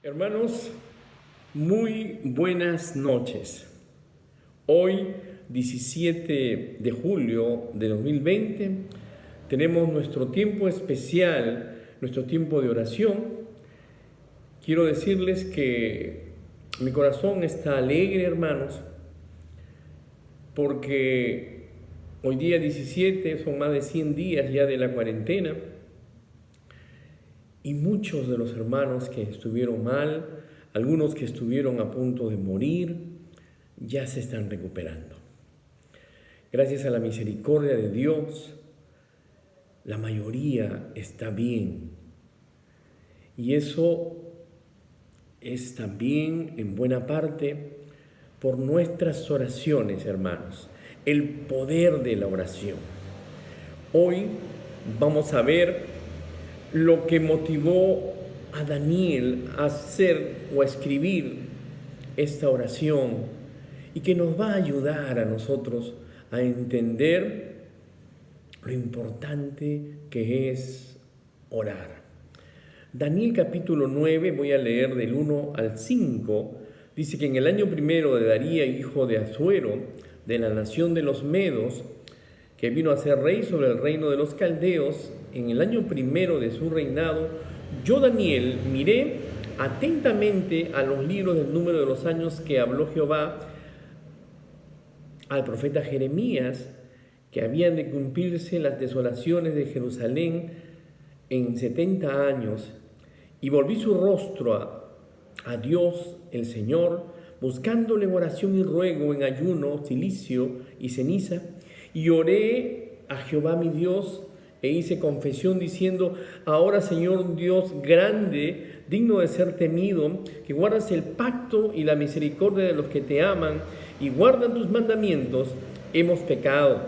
Hermanos, muy buenas noches. Hoy, 17 de julio de 2020, tenemos nuestro tiempo especial, nuestro tiempo de oración. Quiero decirles que mi corazón está alegre, hermanos, porque hoy día 17 son más de 100 días ya de la cuarentena. Y muchos de los hermanos que estuvieron mal, algunos que estuvieron a punto de morir, ya se están recuperando. Gracias a la misericordia de Dios, la mayoría está bien. Y eso es también en buena parte por nuestras oraciones, hermanos. El poder de la oración. Hoy vamos a ver lo que motivó a Daniel a hacer o a escribir esta oración y que nos va a ayudar a nosotros a entender lo importante que es orar. Daniel capítulo 9, voy a leer del 1 al 5, dice que en el año primero de Darío, hijo de Asuero, de la nación de los Medos, que vino a ser rey sobre el reino de los caldeos, en el año primero de su reinado, yo, Daniel, miré atentamente a los libros del número de los años que habló Jehová al profeta Jeremías, que habían de cumplirse las desolaciones de Jerusalén en 70 años, y volví su rostro a Dios el Señor, buscándole en oración y ruego, en ayuno, cilicio y ceniza, y oré a Jehová mi Dios, e hice confesión diciendo: ahora, Señor Dios grande, digno de ser temido, que guardas el pacto y la misericordia de los que te aman y guardan tus mandamientos, hemos pecado,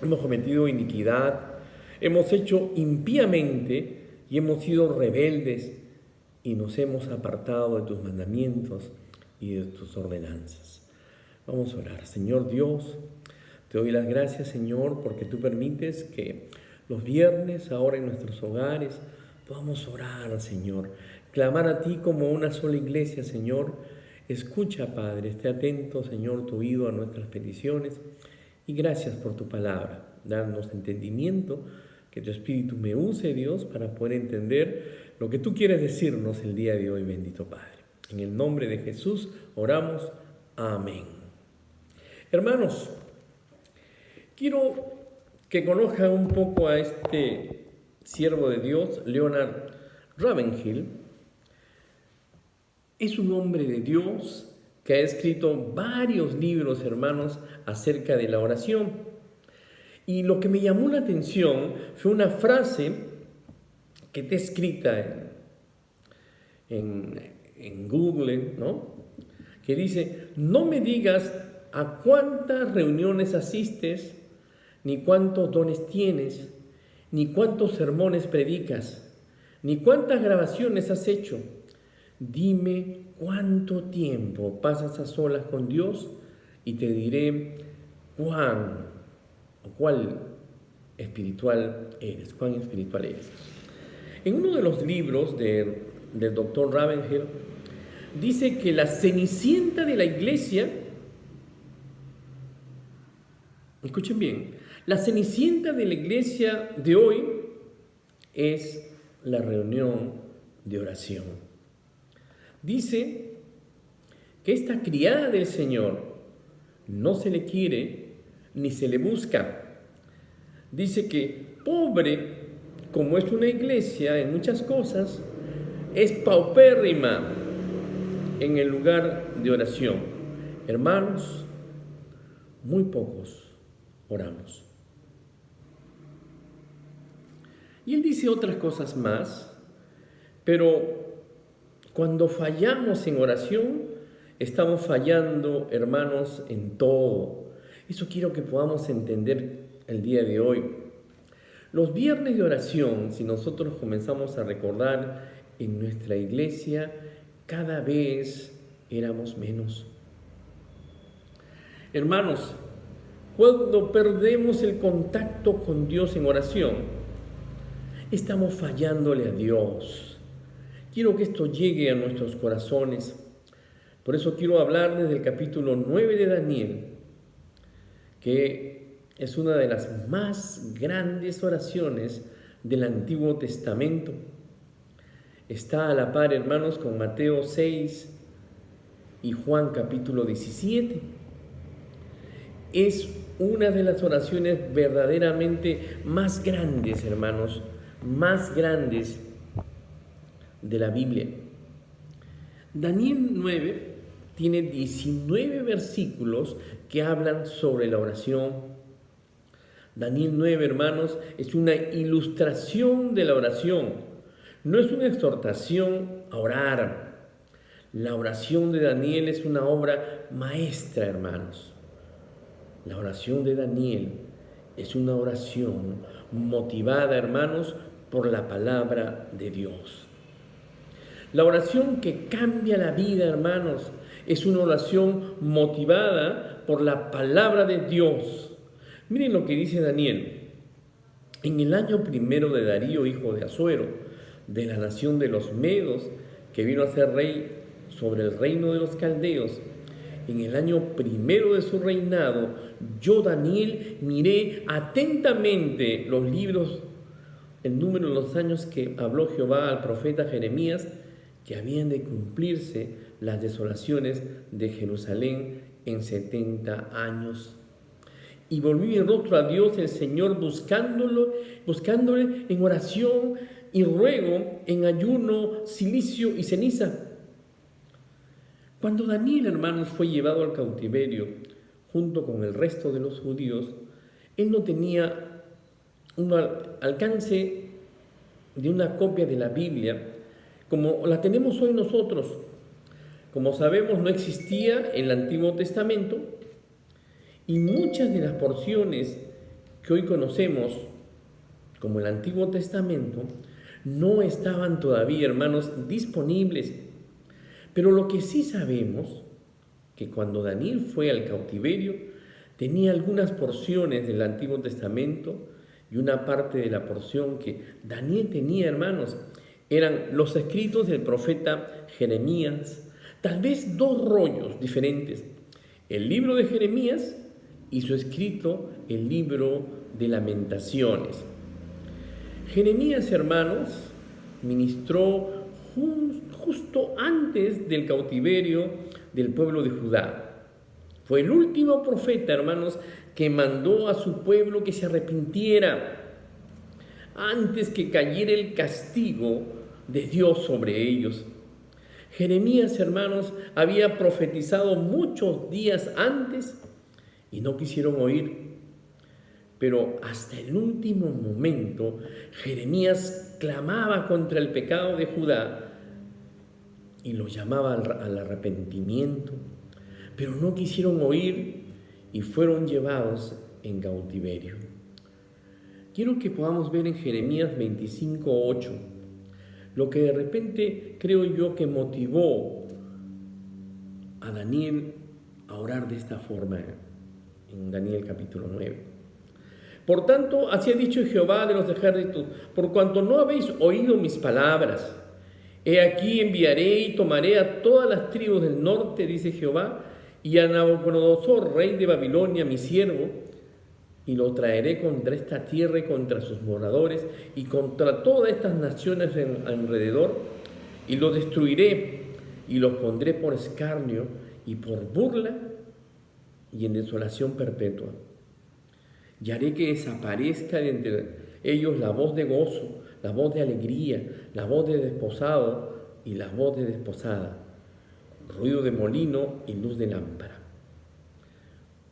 hemos cometido iniquidad, hemos hecho impíamente y hemos sido rebeldes y nos hemos apartado de tus mandamientos y de tus ordenanzas. Vamos a orar. Señor Dios, te doy las gracias, Señor, porque tú permites que los viernes, ahora en nuestros hogares, podamos orar, Señor, clamar a ti como una sola iglesia, Señor. Escucha, Padre, esté atento, Señor, tu oído a nuestras peticiones, y gracias por tu palabra. Danos entendimiento, que tu Espíritu me use, Dios, para poder entender lo que tú quieres decirnos el día de hoy, bendito Padre. En el nombre de Jesús oramos. Amén. Hermanos, quiero que conozcan un poco a este siervo de Dios, Leonard Ravenhill. Es un hombre de Dios que ha escrito varios libros, hermanos, acerca de la oración. Y lo que me llamó la atención fue una frase que está escrita en Google, ¿no? Que dice: no me digas a cuántas reuniones asistes, ni cuántos dones tienes, ni cuántos sermones predicas, ni cuántas grabaciones has hecho. Dime cuánto tiempo pasas a solas con Dios y te diré cuán espiritual eres. En uno de los libros del doctor Ravenhill dice que la cenicienta de la iglesia, escuchen bien, la cenicienta de la iglesia de hoy es la reunión de oración. Dice que esta criada del Señor no se le quiere ni se le busca. Dice que pobre como es una iglesia en muchas cosas, es paupérrima en el lugar de oración. Hermanos, muy pocos oramos. Y él dice otras cosas más, pero cuando fallamos en oración, estamos fallando, hermanos, en todo. Eso quiero que podamos entender el día de hoy. Los viernes de oración, si nosotros comenzamos a recordar en nuestra iglesia, cada vez éramos menos. Hermanos, cuando perdemos el contacto con Dios en oración, estamos fallándole a Dios. Quiero que esto llegue a nuestros corazones. Por eso quiero hablar desde el capítulo 9 de Daniel, que es una de las más grandes oraciones del Antiguo Testamento. Está a la par, hermanos, con Mateo 6 y Juan capítulo 17. Es una de las oraciones verdaderamente más grandes, hermanos, más grandes de la Biblia. Daniel 9 tiene 19 versículos que hablan sobre la oración. Daniel 9, hermanos, es una ilustración de la oración. No es una exhortación a orar. La oración de Daniel es una obra maestra, hermanos. La oración de Daniel es una oración motivada, hermanos, por la palabra de Dios. La oración que cambia la vida, hermanos, es una oración motivada por la palabra de Dios. Miren lo que dice Daniel. En el año primero de Darío, hijo de Asuero, de la nación de los Medos, que vino a ser rey sobre el reino de los caldeos, en el año primero de su reinado, yo, Daniel, miré atentamente los libros, el número de los años que habló Jehová al profeta Jeremías, que habían de cumplirse las desolaciones de Jerusalén en 70 años. Y volví mi rostro a Dios, el Señor, buscándole en oración y ruego, en ayuno, cilicio y ceniza. Cuando Daniel, hermanos, fue llevado al cautiverio junto con el resto de los judíos, él no tenía un alcance de una copia de la Biblia como la tenemos hoy nosotros. Como sabemos, no existía el Antiguo Testamento y muchas de las porciones que hoy conocemos como el Antiguo Testamento no estaban todavía, hermanos, disponibles. Pero lo que sí sabemos, que cuando Daniel fue al cautiverio, tenía algunas porciones del Antiguo Testamento y una parte de la porción que Daniel tenía, hermanos, eran los escritos del profeta Jeremías, tal vez dos rollos diferentes, el libro de Jeremías y su escrito, el libro de Lamentaciones. Jeremías, hermanos, ministró justo antes del cautiverio del pueblo de Judá. Fue el último profeta, hermanos, que mandó a su pueblo que se arrepintiera antes que cayera el castigo de Dios sobre ellos. Jeremías, hermanos, había profetizado muchos días antes y no quisieron oír. Pero hasta el último momento, Jeremías clamaba contra el pecado de Judá y lo llamaba al arrepentimiento, pero no quisieron oír y fueron llevados en cautiverio. Quiero que podamos ver en Jeremías 25:8 lo que de repente creo yo que motivó a Daniel a orar de esta forma en Daniel capítulo 9. Por tanto, así ha dicho Jehová de los ejércitos, por cuanto no habéis oído mis palabras, he aquí enviaré y tomaré a todas las tribus del norte, dice Jehová, y a Nabucodonosor, rey de Babilonia, mi siervo, y lo traeré contra esta tierra y contra sus moradores y contra todas estas naciones alrededor, y los destruiré y los pondré por escarnio y por burla y en desolación perpetua. Y haré que desaparezca de entre ellos la voz de gozo, la voz de alegría, la voz de desposado y la voz de desposada, ruido de molino y luz de lámpara.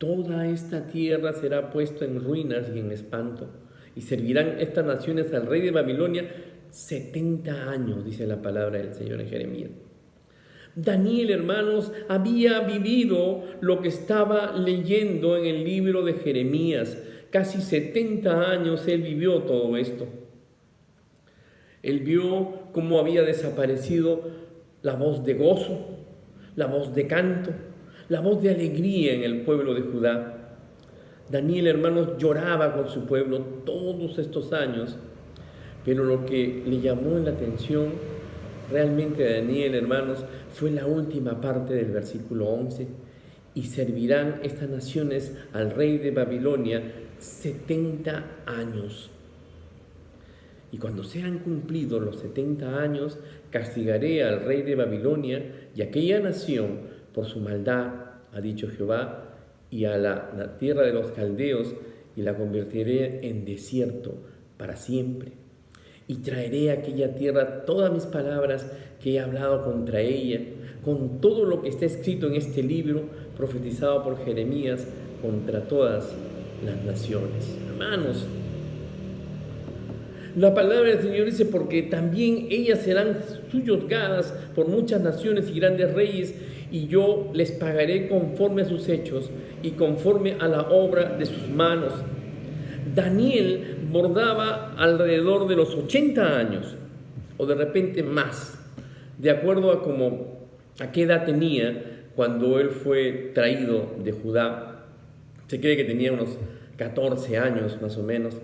Toda esta tierra será puesta en ruinas y en espanto, y servirán estas naciones al rey de Babilonia 70 años, dice la palabra del Señor en Jeremías. Daniel, hermanos, había vivido lo que estaba leyendo en el libro de Jeremías. Casi 70 años él vivió todo esto. Él vio cómo había desaparecido la voz de gozo, la voz de canto, la voz de alegría en el pueblo de Judá. Daniel, hermanos, lloraba con su pueblo todos estos años, pero lo que le llamó la atención realmente Daniel, hermanos, fue la última parte del versículo 11. Y servirán estas naciones al rey de Babilonia 70 años. Y cuando sean cumplidos los 70 años, castigaré al rey de Babilonia y aquella nación por su maldad, ha dicho Jehová, y a la tierra de los caldeos, y la convertiré en desierto para siempre. Y traeré a aquella tierra todas mis palabras que he hablado contra ella, con todo lo que está escrito en este libro, profetizado por Jeremías, contra todas las naciones. Hermanos, la palabra del Señor dice, porque también ellas serán subyugadas por muchas naciones y grandes reyes, y yo les pagaré conforme a sus hechos y conforme a la obra de sus manos. Daniel bordaba alrededor de los 80 años, o de repente más, de acuerdo a qué edad tenía cuando él fue traído de Judá. Se cree que tenía unos 14 años más o menos.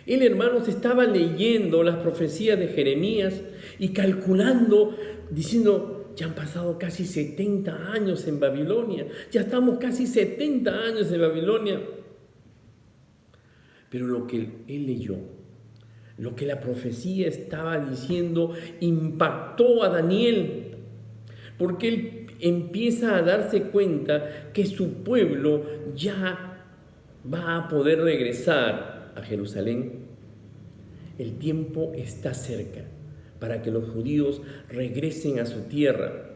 Él, hermanos, estaba leyendo las profecías de Jeremías y calculando, diciendo, ya han pasado casi 70 años en Babilonia, ya estamos casi 70 años en Babilonia. Pero lo que él leyó, lo que la profecía estaba diciendo, impactó a Daniel, porque él empieza a darse cuenta que su pueblo ya va a poder regresar a Jerusalén. El tiempo está cerca para que los judíos regresen a su tierra.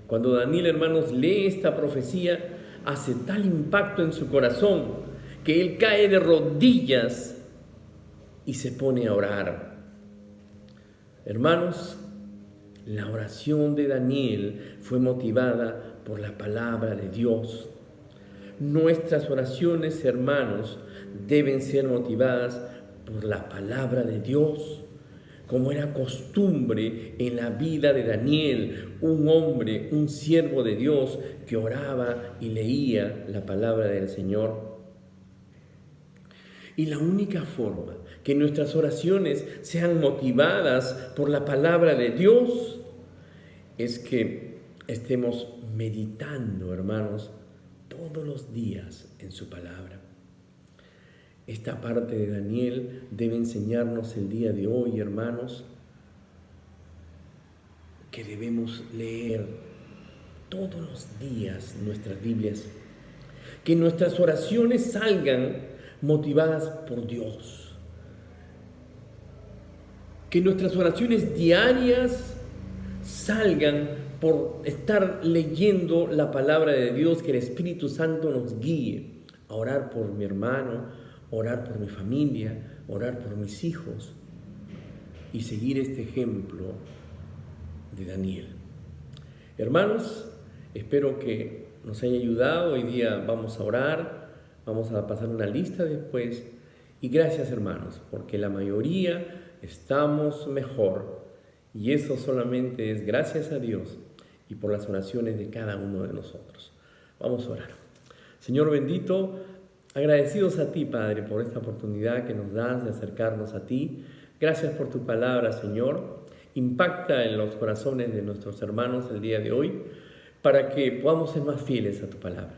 Cuando Daniel, hermanos, lee esta profecía, hace tal impacto en su corazón que él cae de rodillas y se pone a orar. Hermanos, la oración de Daniel fue motivada por la palabra de Dios. Nuestras oraciones, hermanos, deben ser motivadas por la palabra de Dios, como era costumbre en la vida de Daniel, un hombre, un siervo de Dios que oraba y leía la palabra del Señor. Y la única forma que nuestras oraciones sean motivadas por la palabra de Dios es que estemos meditando, hermanos, todos los días en su palabra. Esta parte de Daniel debe enseñarnos el día de hoy, hermanos, que debemos leer todos los días nuestras Biblias, que nuestras oraciones salgan motivadas por Dios, que nuestras oraciones diarias salgan por estar leyendo la palabra de Dios, que el Espíritu Santo nos guíe a orar por mi hermano, orar por mi familia, orar por mis hijos y seguir este ejemplo de Daniel. Hermanos, espero que nos haya ayudado. Hoy día vamos a orar, vamos a pasar una lista después. Y gracias, hermanos, porque la mayoría estamos mejor. Y eso solamente es gracias a Dios y por las oraciones de cada uno de nosotros. Vamos a orar. Señor bendito, agradecidos a ti, Padre, por esta oportunidad que nos das de acercarnos a ti. Gracias por tu palabra, Señor. Impacta en los corazones de nuestros hermanos el día de hoy para que podamos ser más fieles a tu palabra.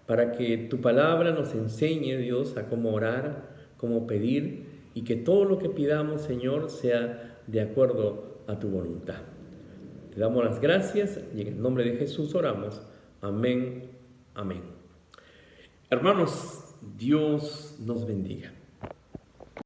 Para que tu palabra nos enseñe, Dios, a cómo orar, cómo pedir y que todo lo que pidamos, Señor, sea de acuerdo a tu voluntad. Te damos las gracias y en el nombre de Jesús oramos. Amén, amén. Hermanos, Dios nos bendiga.